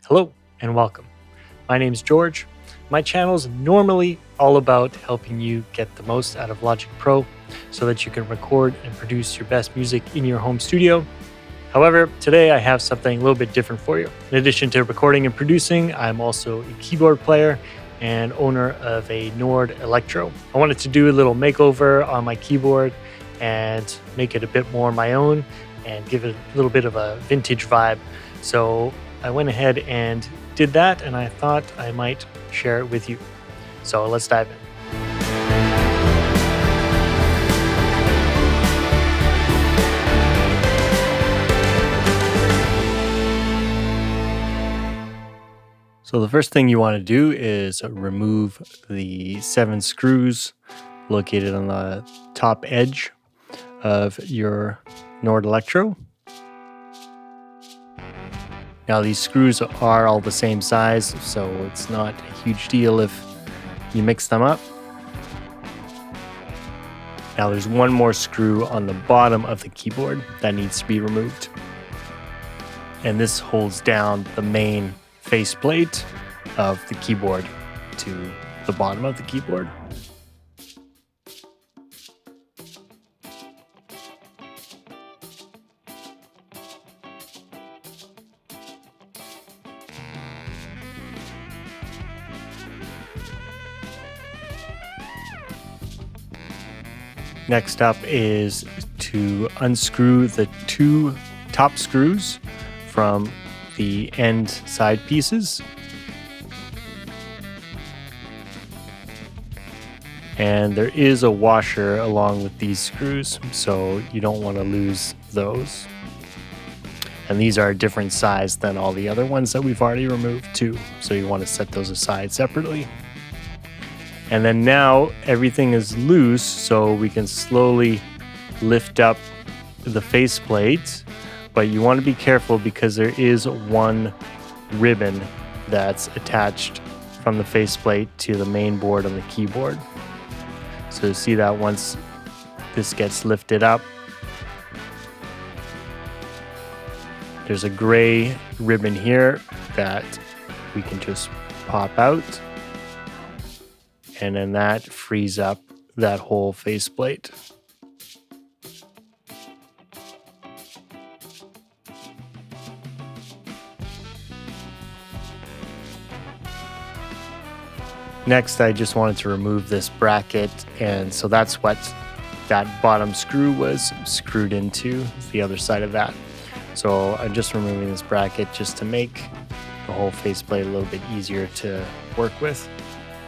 Hello and welcome. My name is George. My channel is normally all about helping you get the most out of Logic Pro so that you can record and produce your best music in your home studio. However, today I have something a little bit different for you. In addition to recording and producing, I'm also a keyboard player and owner of a Nord Electro. I wanted to do a little makeover on my keyboard and make it a bit more my own and give it a little bit of a vintage vibe. So I went ahead and did that, and I thought I might share it with you. So let's dive in. So the first thing you want to do is remove the 7 screws located on the top edge of your Nord Electro. Now these screws are all the same size, so it's not a huge deal if you mix them up. Now there's one more screw on the bottom of the keyboard that needs to be removed. And this holds down the main faceplate of the keyboard to the bottom of the keyboard. Next up is to unscrew the 2 top screws from the end side pieces. And there is a washer along with these screws, so you don't want to lose those. And these are a different size than all the other ones that we've already removed too, so you want to set those aside separately. And then now everything is loose, so we can slowly lift up the faceplate. But you want to be careful because there is one ribbon that's attached from the faceplate to the main board on the keyboard. So you see that once this gets lifted up, there's a gray ribbon here that we can just pop out. And then that frees up that whole faceplate. Next, I just wanted to remove this bracket, and so that's what that bottom screw was screwed into, the other side of that. So I'm just removing this bracket just to make the whole faceplate a little bit easier to work with.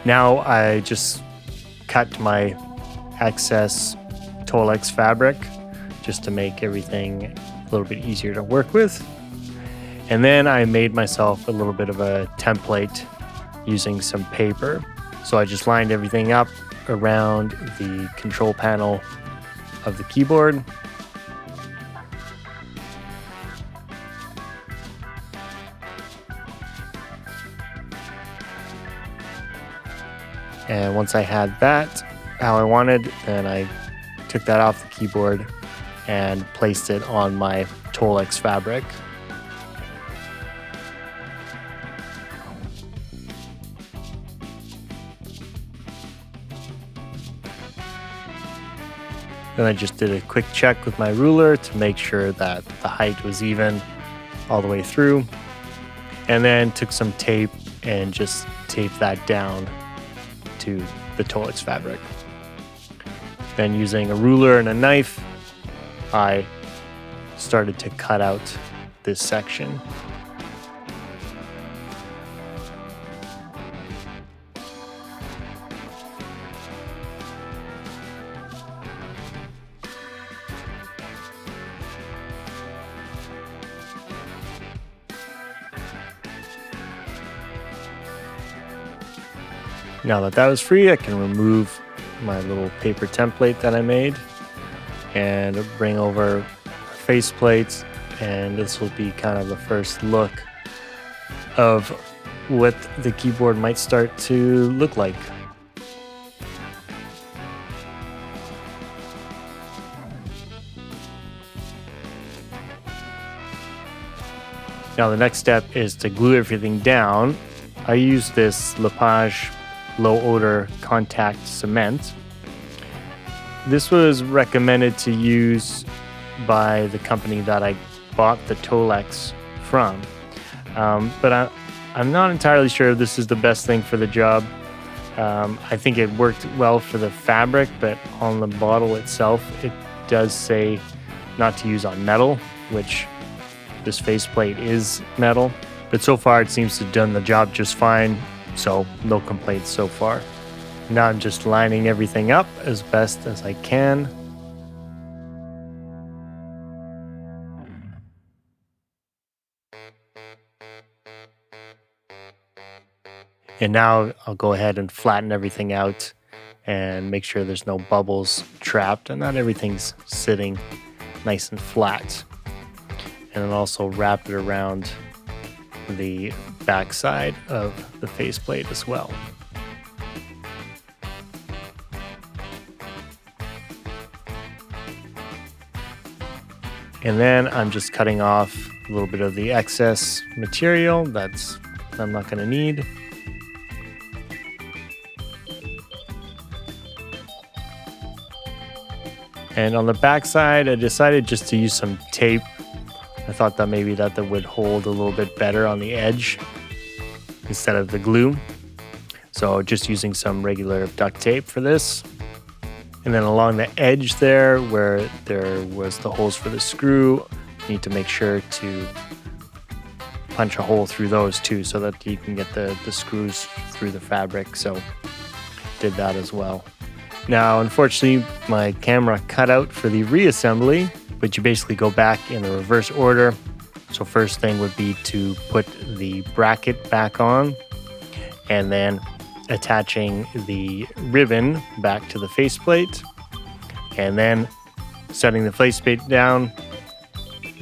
Now I just cut my excess Tolex fabric just to make everything a little bit easier to work with. And then I made myself a little bit of a template using some paper. So I just lined everything up around the control panel of the keyboard. And once I had that how I wanted, then I took that off the keyboard and placed it on my Tolex fabric. Then I just did a quick check with my ruler to make sure that the height was even all the way through. And then took some tape and just taped that down to the Tolex fabric. Then using a ruler and a knife, I started to cut out this section. Now that was free, I can remove my little paper template that I made and bring over faceplates, and this will be kind of the first look of what the keyboard might start to look like. Now the next step is to glue everything down. I use this Lepage low odor contact cement. This was recommended to use by the company that I bought the Tolex from. But I'm not entirely sure if this is the best thing for the job. I think it worked well for the fabric, but on the bottle itself, it does say not to use on metal, which this faceplate is metal. But so far, it seems to have done the job just fine, so no complaints so far. Now I'm just lining everything up as best as I can. And now I'll go ahead and flatten everything out and make sure there's no bubbles trapped and that everything's sitting nice and flat. And then also wrap it around the back side of the faceplate as well. And then I'm just cutting off a little bit of the excess material that's I'm not going to need. And on the back side, I decided just to use some tape. I thought that maybe that would hold a little bit better on the edge instead of the glue. So just using some regular duct tape for this. And then along the edge there, where there was the holes for the screw, you need to make sure to punch a hole through those too, so that you can get the screws through the fabric. So did that as well. Now, unfortunately, my camera cut out for the reassembly, but you basically go back in the reverse order. So first thing would be to put the bracket back on, and then attaching the ribbon back to the faceplate, and then setting the faceplate down,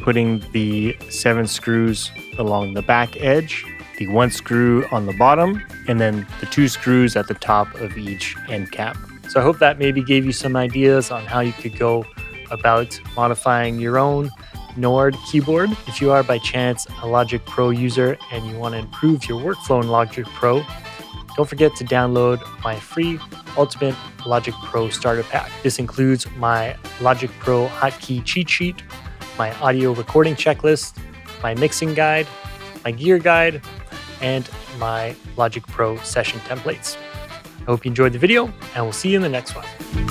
putting the 7 screws along the back edge, the 1 screw on the bottom, and then the 2 screws at the top of each end cap. So I hope that maybe gave you some ideas on how you could go about modifying your own Nord keyboard. If you are by chance a Logic Pro user and you want to improve your workflow in Logic Pro, don't forget to download my free Ultimate Logic Pro Starter Pack. This includes my Logic Pro hotkey cheat sheet, my audio recording checklist, my mixing guide, my gear guide, and my Logic Pro session templates. I hope you enjoyed the video, and we'll see you in the next one.